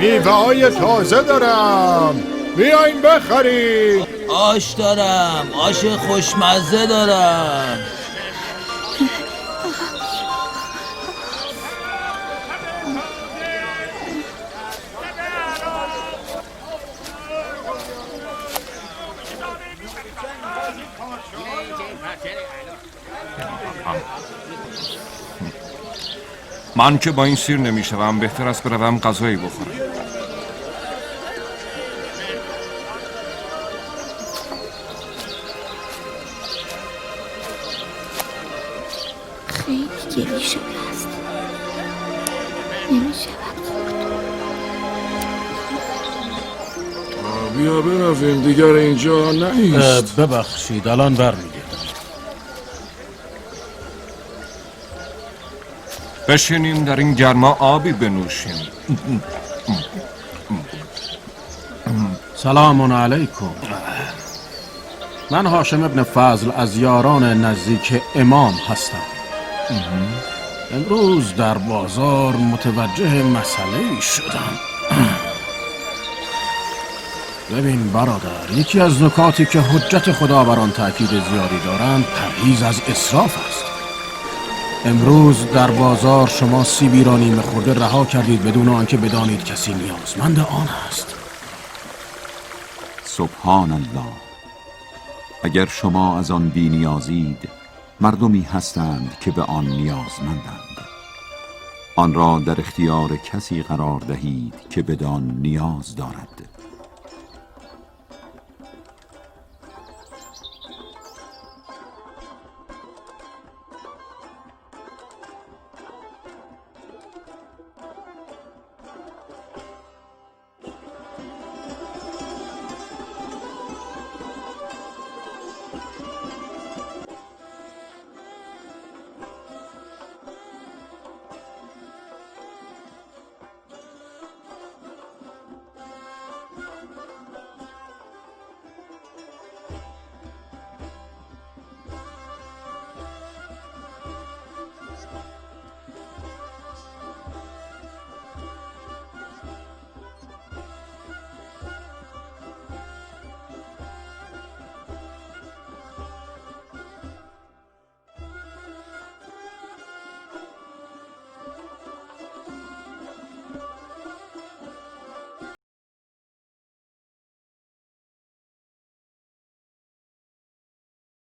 میوه های تازه دارم، بیاین بخرید. آش دارم، آش خوشمزه دارم. من که با این سیر نمیشوم، بهتر است بروم غذایی بخورم. خیلی گلی شده است، نمیشود خورد. بیا برویم، دیگر اینجا نیست. ببخشید الان برمیگردم. بشینیم در این گرما آبی بنوشیم. سلام علیکم. من هاشم ابن فضل از یاران نزدیک امام هستم. امروز در بازار متوجه مسئله شدم. ببین برادر، یکی از نکاتی که حجت خدا بر آن تأکید زیادی دارند پرهیز از اسراف است. امروز در بازار شما سیبی را نیمه خورده رها کردید بدون آنکه بدانید کسی نیازمند آن است. سبحان الله. اگر شما از آن بی نیازید، مردمی هستند که به آن نیازمندند. آن را در اختیار کسی قرار دهید که بدان نیاز دارد.